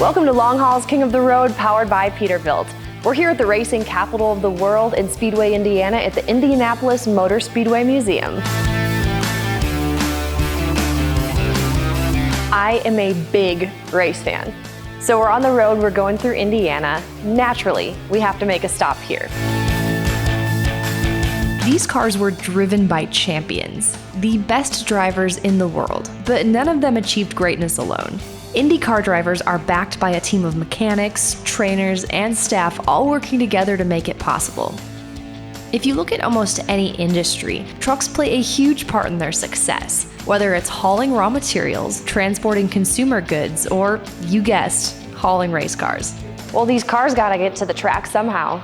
Welcome to Long Haul's King of the Road, powered by Peterbilt. We're here at the racing capital of the world in Speedway, Indiana at the Indianapolis Motor Speedway Museum. I am a big race fan. So we're on the road, we're going through Indiana. Naturally, we have to make a stop here. These cars were driven by champions, the best drivers in the world, but none of them achieved greatness alone. Indy car drivers are backed by a team of mechanics, trainers, and staff all working together to make it possible. If you look at almost any industry, trucks play a huge part in their success, whether it's hauling raw materials, transporting consumer goods, or, you guessed, hauling race cars. Well, these cars gotta get to the track somehow.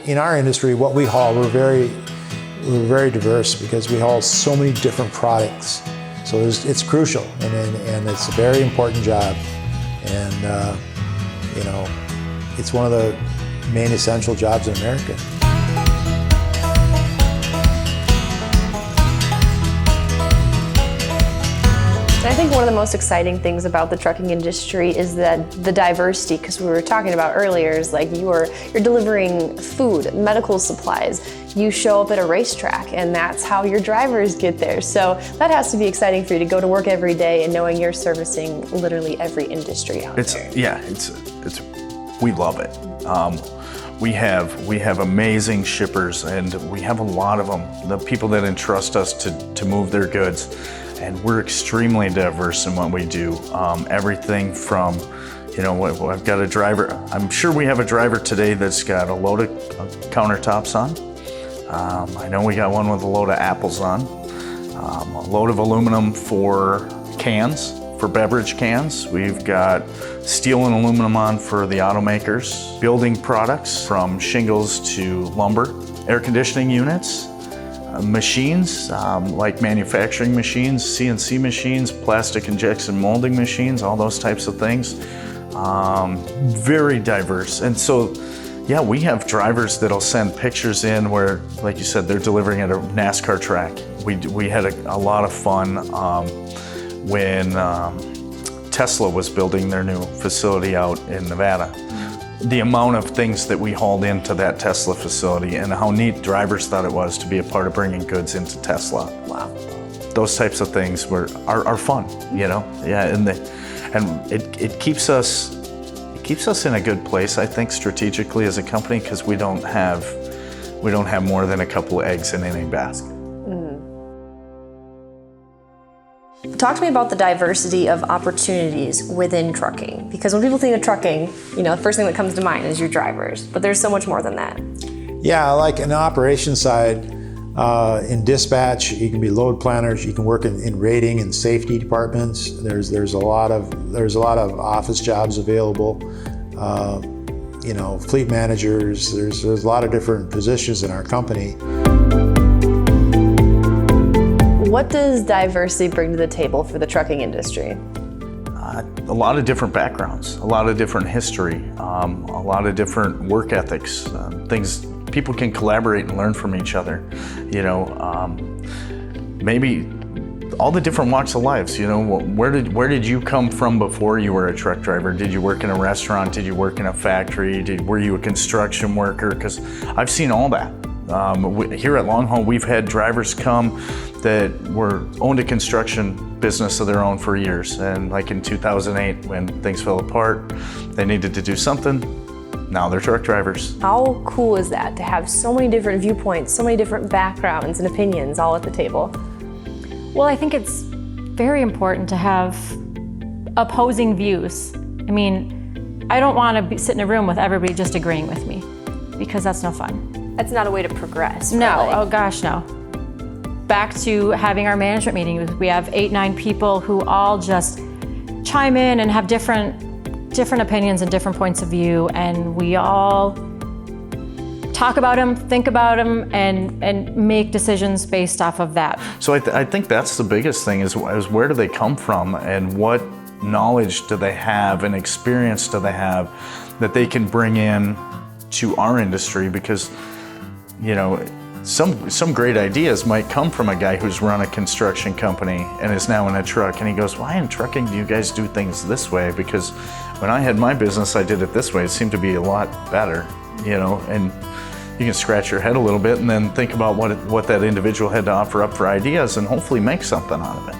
In our industry, what we haul, we're very diverse because we haul so many different products. So it's crucial, and it's a very important job. And you know, it's one of the main essential jobs in America. I think one of the most exciting things about the trucking industry is that the diversity, because we were talking about earlier, is like you're delivering food, medical supplies. You show up at a racetrack, and that's how your drivers get there. So that has to be exciting for you to go to work every day and knowing you're servicing literally every industry out there. Yeah, we love it. We have amazing shippers, and we have a lot of them. The people that entrust us to move their goods. And we're extremely diverse in what we do. Everything from, you know, I've got a driver, I'm sure we have a driver today that's got a load of countertops on. I know we got one with a load of apples on. A load of aluminum for cans, for beverage cans. We've got steel and aluminum on for the automakers. Building products from shingles to lumber. Air conditioning units. Machines, like manufacturing machines, CNC machines, plastic injection molding machines, all those types of things. Very diverse. And so, yeah, we have drivers that'll send pictures in where, like you said, they're delivering at a NASCAR track. We had a lot of fun when Tesla was building their new facility out in Nevada. The amount of things that we hauled into that Tesla facility and how neat drivers thought it was to be a part of bringing goods into Tesla. Wow. Those types of things are fun, you know? Yeah, and it keeps us in a good place, I think, strategically as a company, because we don't have more than a couple of eggs in any basket. Talk to me about the diversity of opportunities within trucking, because when people think of trucking, you know, the first thing that comes to mind is your drivers, but there's so much more than that. Yeah, like in the operations side, in dispatch, you can be load planners, you can work in rating and safety departments. There's a lot of office jobs available. You know, fleet managers, there's a lot of different positions in our company. What does diversity bring to the table for the trucking industry? A lot of different backgrounds, a lot of different history, a lot of different work ethics, things people can collaborate and learn from each other. You know, maybe all the different walks of lives. You know, where did you come from before you were a truck driver? Did you work in a restaurant? Did you work in a factory? Were you a construction worker? Because I've seen all that. Here at Long Haul, we've had drivers come that owned a construction business of their own for years. And like in 2008, when things fell apart, they needed to do something. Now they're truck drivers. How cool is that to have so many different viewpoints, so many different backgrounds and opinions all at the table? Well, I think it's very important to have opposing views. I mean, I don't want to sit in a room with everybody just agreeing with me, because that's no fun. That's not a way to progress. No, really. Oh gosh, no. Back to having our management meeting, we have 8-9 people who all just chime in and have different different opinions and different points of view, and we all talk about them, think about them, and make decisions based off of that. So I think that's the biggest thing is where do they come from and what knowledge do they have and experience do they have that they can bring in to our industry, because some great ideas might come from a guy who's run a construction company and is now in a truck, and he goes, why in trucking do you guys do things this way? Because when I had my business, I did it this way. It seemed to be a lot better, and you can scratch your head a little bit and then think about what that individual had to offer up for ideas and hopefully make something out of it.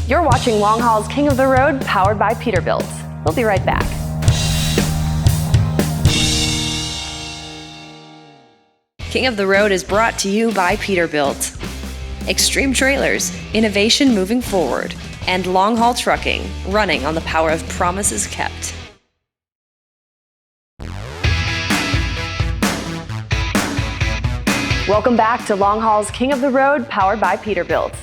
You're watching Long Haul's King of the Road, powered by Peterbilt. We'll be right back. King of the Road is brought to you by Peterbilt. Extreme trailers, innovation moving forward, and long haul trucking, running on the power of promises kept. Welcome back to Long Haul's King of the Road, powered by Peterbilt.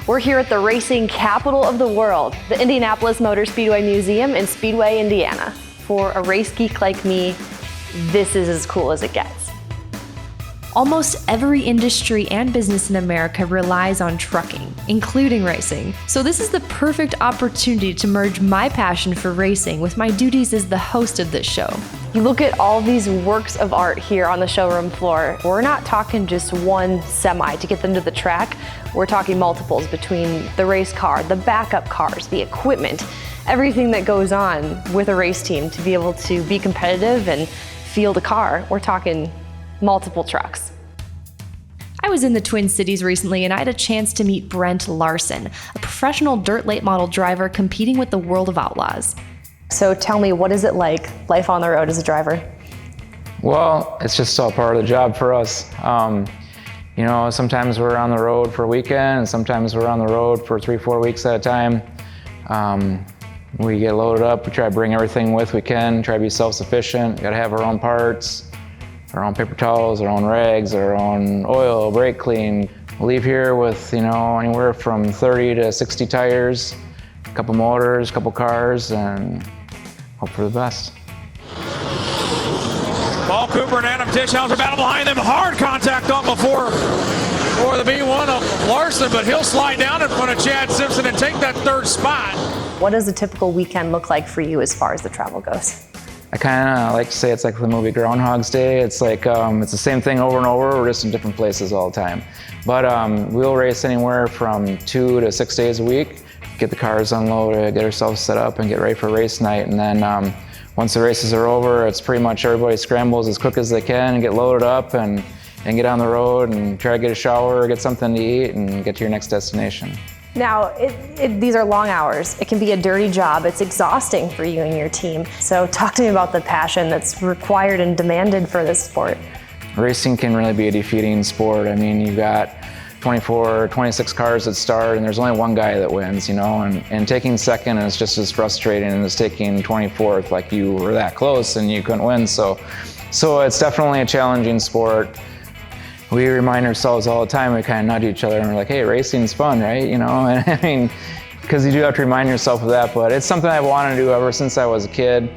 We're here at the racing capital of the world, the Indianapolis Motor Speedway Museum in Speedway, Indiana. For a race geek like me, this is as cool as it gets. Almost every industry and business in America relies on trucking, including racing. So this is the perfect opportunity to merge my passion for racing with my duties as the host of this show. You look at all these works of art here on the showroom floor. We're not talking just one semi to get them to the track. We're talking multiples between the race car, the backup cars, the equipment, everything that goes on with a race team to be able to be competitive and field a car. We're talking multiple trucks. I was in the Twin Cities recently and I had a chance to meet Brent Larson, a professional dirt late model driver competing with the World of Outlaws. So tell me, what is it like, life on the road as a driver? Well, it's just all part of the job for us. Sometimes we're on the road for a weekend, and sometimes we're on the road for 3-4 weeks at a time. We get loaded up, we try to bring everything with we can, try to be self-sufficient, gotta have our own parts, our own paper towels, our own rags, our own oil, brake clean. We leave here with, anywhere from 30 to 60 tires, a couple motors, a couple cars, and hope for the best. Paul Cooper and Adam Tischhauser are battle behind them. Hard contact on before the B1 of Larson, but he'll slide down in front of Chad Simpson and take that third spot. What does a typical weekend look like for you as far as the travel goes? I kind of like to say it's like the movie Groundhog's Day. It's like it's the same thing over and over. We're just in different places all the time. But we'll race anywhere from 2 to 6 days a week. Get the cars unloaded, get ourselves set up, and get ready for race night. And then once the races are over, it's pretty much everybody scrambles as quick as they can and get loaded up and get on the road and try to get a shower, get something to eat, and get to your next destination. Now, these are long hours. It can be a dirty job. It's exhausting for you and your team. So talk to me about the passion that's required and demanded for this sport. Racing can really be a defeating sport. I mean, you've got 24, 26 cars that start, and there's only one guy that wins, and taking second is just as frustrating as taking 24th, like you were that close and you couldn't win. So it's definitely a challenging sport. We remind ourselves all the time, we kind of nudge each other and we're like, hey, racing's fun, right? And I mean, because you do have to remind yourself of that, but it's something I've wanted to do ever since I was a kid.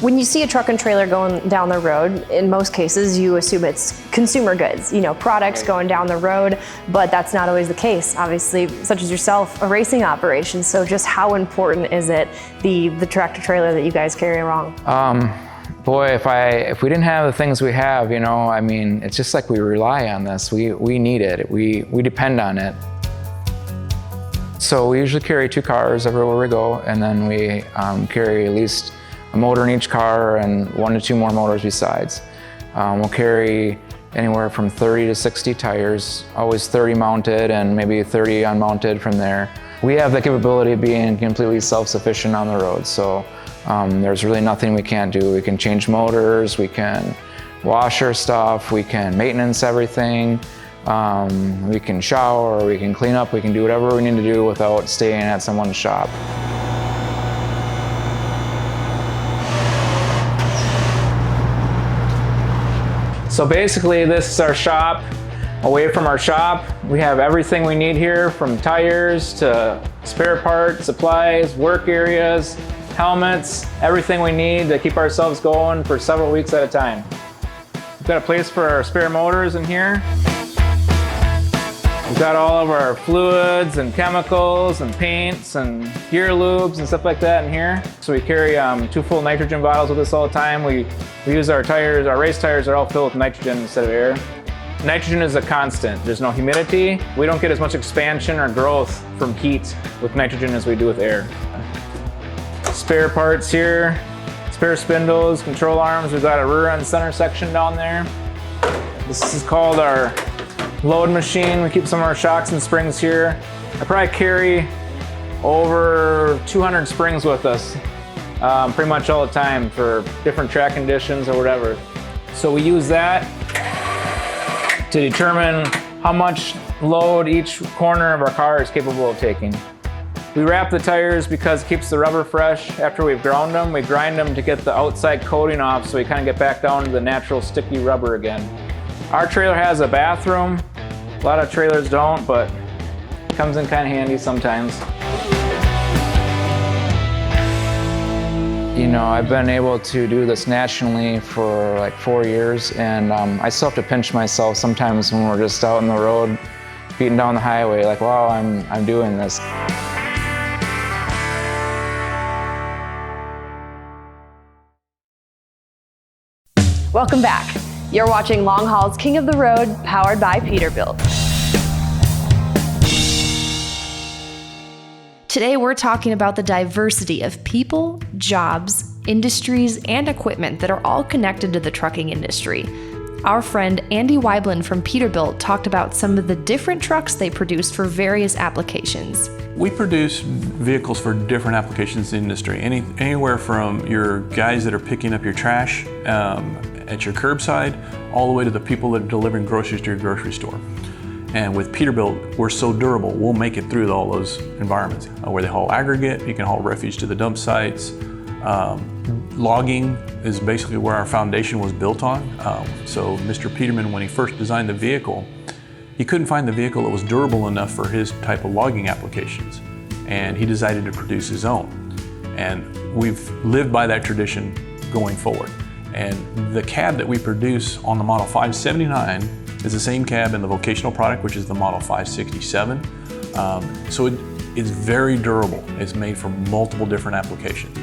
When you see a truck and trailer going down the road, in most cases you assume it's consumer goods, products going down the road, but that's not always the case. Obviously, such as yourself, a racing operation. So just how important is it, the tractor trailer that you guys carry along? Boy, if we didn't have the things we have, it's just like we rely on this. We need it. We depend on it. So we usually carry 2 cars everywhere we go, and then we carry at least a motor in each car and 1 to 2 more motors besides. We'll carry anywhere from 30 to 60 tires, always 30 mounted and maybe 30 unmounted from there. We have the capability of being completely self-sufficient on the road, so there's really nothing we can't do. We can change motors, we can wash our stuff, we can maintenance everything, we can shower, we can clean up, we can do whatever we need to do without staying at someone's shop. So basically this is our shop. away from our shop. We have everything we need here, from tires to spare parts, supplies, work areas, helmets, everything we need to keep ourselves going for several weeks at a time. We've got a place for our spare motors in here. We've got all of our fluids and chemicals and paints and gear lubes and stuff like that in here. So we carry 2 full nitrogen bottles with us all the time. We use our tires, our race tires are all filled with nitrogen instead of air. Nitrogen is a constant. There's no humidity. We don't get as much expansion or growth from heat with nitrogen as we do with air. Spare parts here, spare spindles, control arms. We've got a rear end center section down there. This is called our load machine. We keep some of our shocks and springs here. I probably carry over 200 springs with us pretty much all the time for different track conditions or whatever. So we use that to determine how much load each corner of our car is capable of taking. We wrap the tires because it keeps the rubber fresh. After we've ground them, we grind them to get the outside coating off so we kind of get back down to the natural sticky rubber again. Our trailer has a bathroom. A lot of trailers don't, but it comes in kind of handy sometimes. You know, I've been able to do this nationally for like 4 years, and I still have to pinch myself sometimes when we're just out on the road, beating down the highway, like, wow, I'm doing this. Welcome back. You're watching Long Haul's King of the Road, powered by Peterbilt. Today we're talking about the diversity of people, jobs, industries, and equipment that are all connected to the trucking industry. Our friend Andy Weiblin from Peterbilt talked about some of the different trucks they produce for various applications. We produce vehicles for different applications in the industry, anywhere from your guys that are picking up your trash at your curbside, all the way to the people that are delivering groceries to your grocery store. And with Peterbilt, we're so durable, we'll make it through all those environments. Where they haul aggregate, you can haul refuse to the dump sites. Logging is basically where our foundation was built on. So Mr. Peterman, when he first designed the vehicle, he couldn't find the vehicle that was durable enough for his type of logging applications. And he decided to produce his own. And we've lived by that tradition going forward. And the cab that we produce on the Model 579 is the same cab in the vocational product, which is the Model 567. So it's very durable. It's made for multiple different applications.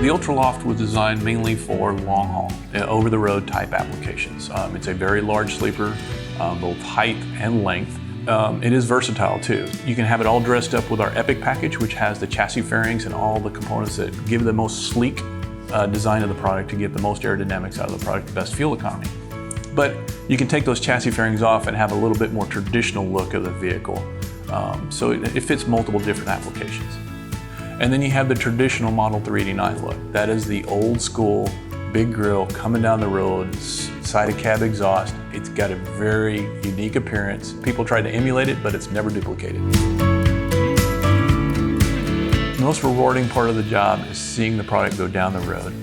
The Ultraloft was designed mainly for long haul, over-the-road type applications. It's a very large sleeper, both height and length. It is versatile too. You can have it all dressed up with our Epic package, which has the chassis fairings and all the components that give the most sleek design of the product to get the most aerodynamics out of the product, the best fuel economy. But you can take those chassis fairings off and have a little bit more traditional look of the vehicle. So it fits multiple different applications. And then you have the traditional Model 389 look. That is the old school, big grille, coming down the road, side of cab exhaust. It's got a very unique appearance. People try to emulate it, but it's never duplicated. The most rewarding part of the job is seeing the product go down the road.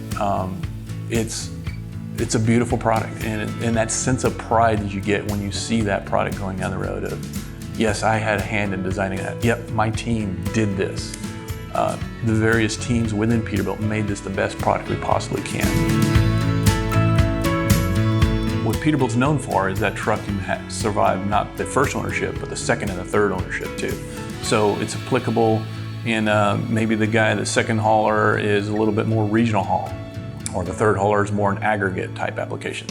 It's a beautiful product, and that sense of pride that you get when you see that product going down the road of, yes, I had a hand in designing that. Yep, my team did this. The various teams within Peterbilt made this the best product we possibly can. What Peterbilt's known for is that truck can survive not the first ownership, but the second and the third ownership too. So it's applicable in maybe the second hauler is a little bit more regional haul, or the third hauler is more an aggregate type application.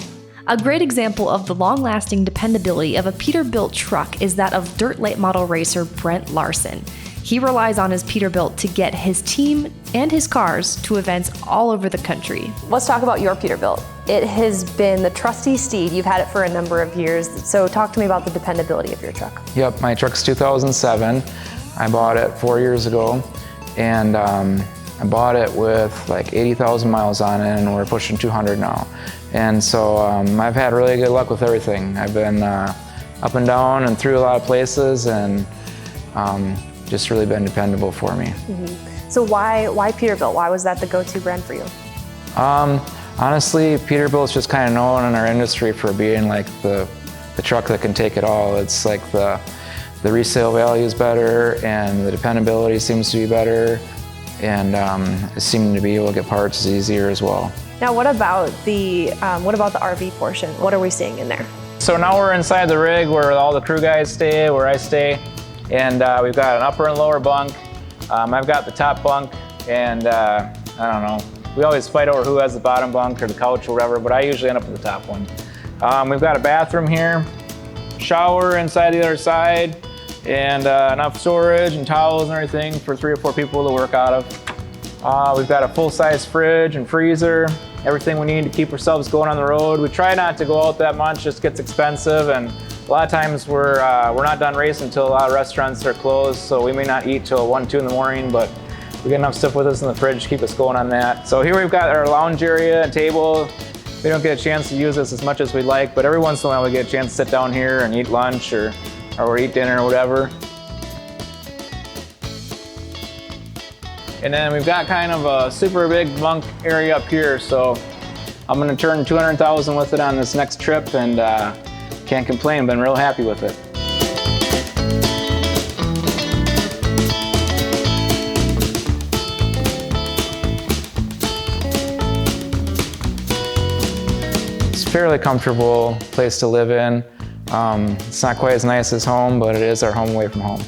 A great example of the long-lasting dependability of a Peterbilt truck is that of dirt late model racer Brent Larson. He relies on his Peterbilt to get his team and his cars to events all over the country. Let's talk about your Peterbilt. It has been the trusty steed. You've had it for a number of years. So talk to me about the dependability of your truck. Yep, my truck's 2007. I bought it 4 years ago, and I bought it with like 80,000 miles on it, and we're pushing 200 now. And so I've had really good luck with everything. I've been up and down and through a lot of places, and just really been dependable for me. Mm-hmm. So why Peterbilt? Why was that the go-to brand for you? Honestly, Peterbilt's just kind of known in our industry for being like the truck that can take it all. It's like the resale value is better and the dependability seems to be better, and seeming to be able to get parts is easier as well. Now, what about the RV portion? What are we seeing in there? So now we're inside the rig where all the crew guys stay, where I stay, and we've got an upper and lower bunk. I've got the top bunk, and I don't know. We always fight over who has the bottom bunk or the couch or whatever, but I usually end up with the top one. We've got a bathroom here, shower inside the other side, and enough storage and towels and everything for 3 or 4 people to work out of. We've got a full-size fridge and freezer, everything we need to keep ourselves going on the road. We try not to go out that much, just gets expensive, and a lot of times we're not done racing until a lot of restaurants are closed, so we may not eat till 1, 2 in the morning, but we get enough stuff with us in the fridge to keep us going on that. So here we've got our lounge area and table. We don't get a chance to use this as much as we'd like, but every once in a while we get a chance to sit down here and eat lunch or eat dinner or whatever. And then we've got kind of a super big bunk area up here, so I'm gonna turn 200,000 with it on this next trip, and can't complain, been real happy with it. Fairly comfortable place to live in. It's not quite as nice as home, but it is our home away from home.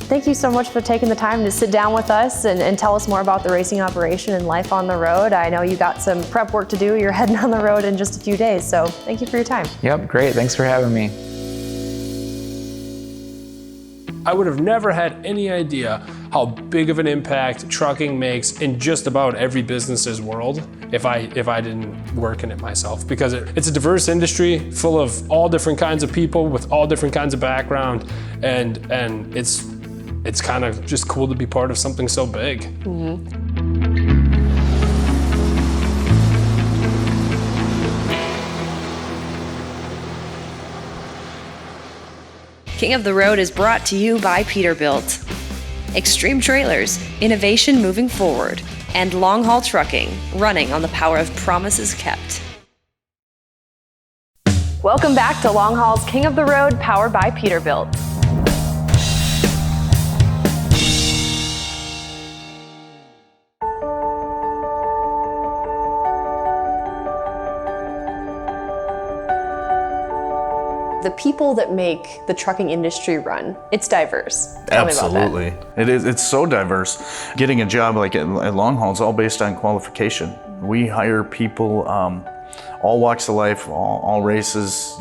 Thank you so much for taking the time to sit down with us and tell us more about the racing operation and life on the road. I know you got some prep work to do. You're heading on the road in just a few days, so thank you for your time. Yep, great. Thanks for having me. I would have never had any idea how big of an impact trucking makes in just about every business's world if I didn't work in it myself, because it's a diverse industry full of all different kinds of people with all different kinds of background, and it's kind of just cool to be part of something so big. King of the Road is brought to you by Peterbilt. Extreme Trailers, innovation moving forward, and long haul trucking, running on the power of promises kept. Welcome back to Long Haul's King of the Road, powered by Peterbilt. The people that make the trucking industry run, it's diverse. Tell me about that. Absolutely. It is. It's so diverse. Getting a job like at Long Haul is all based on qualification. We hire people, all walks of life, all races,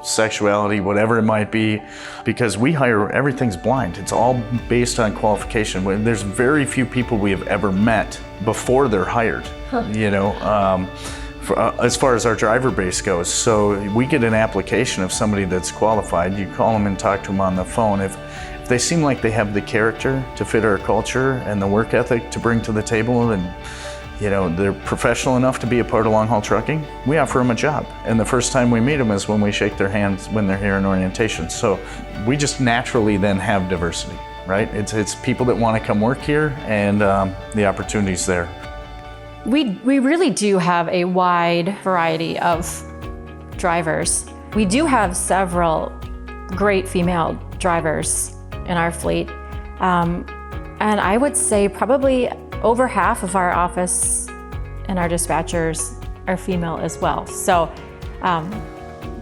sexuality, whatever it might be, because we hire, everything's blind. It's all based on qualification. There's very few people we have ever met before they're hired, as far as our driver base goes. So we get an application of somebody that's qualified. You call them and talk to them on the phone. If they seem like they have the character to fit our culture and the work ethic to bring to the table, and they're professional enough to be a part of long haul trucking, we offer them a job. And the first time we meet them is when we shake their hands when they're here in orientation. So we just naturally then have diversity, right? It's people that want to come work here, and the opportunity's there. We really do have a wide variety of drivers. We do have several great female drivers in our fleet. And I would say probably over half of our office and our dispatchers are female as well. So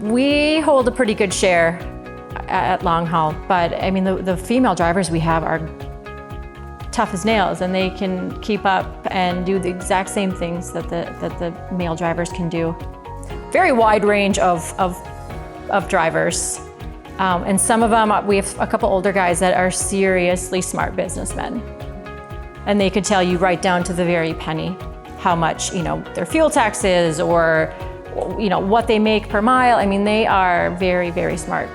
we hold a pretty good share at Long Haul, but I mean, the female drivers we have are tough as nails, and they can keep up and do the exact same things that the male drivers can do. Very wide range of drivers. And some of them, we have a couple older guys that are seriously smart businessmen. And they could tell you right down to the very penny how much, their fuel tax is, or, what they make per mile. I mean, they are very, very smart.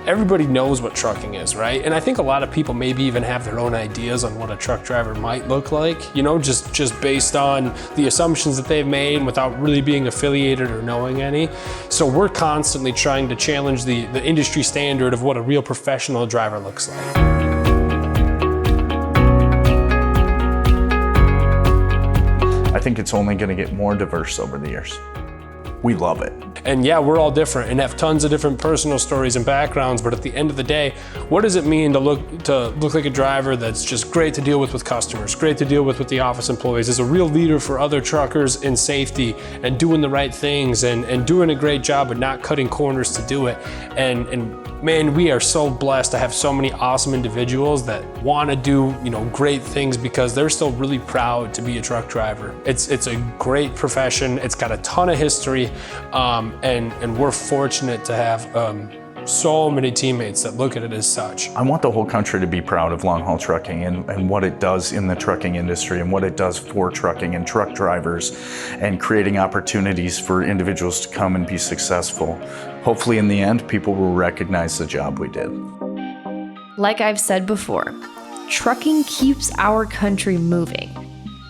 Everybody knows what trucking is, right? And I think a lot of people maybe even have their own ideas on what a truck driver might look like, just based on the assumptions that they've made without really being affiliated or knowing any. So we're constantly trying to challenge the industry standard of what a real professional driver looks like. I think it's only going to get more diverse over the years. We love it. And yeah, we're all different and have tons of different personal stories and backgrounds, but at the end of the day, what does it mean to look like a driver that's just great to deal with customers, great to deal with the office employees, is a real leader for other truckers in safety and doing the right things and doing a great job but not cutting corners to do it. And man, we are so blessed to have so many awesome individuals that want to do, great things because they're still really proud to be a truck driver. It's a great profession. It's got a ton of history, and we're fortunate to have so many teammates that look at it as such. I want the whole country to be proud of long haul trucking and what it does in the trucking industry and what it does for trucking and truck drivers and creating opportunities for individuals to come and be successful. Hopefully in the end, people will recognize the job we did. Like I've said before, trucking keeps our country moving.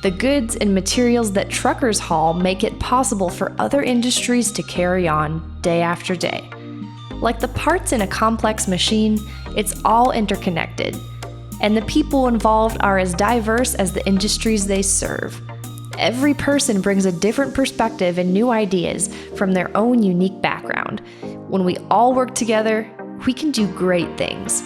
The goods and materials that truckers haul make it possible for other industries to carry on day after day. Like the parts in a complex machine, it's all interconnected, and the people involved are as diverse as the industries they serve. Every person brings a different perspective and new ideas from their own unique background. When we all work together, we can do great things.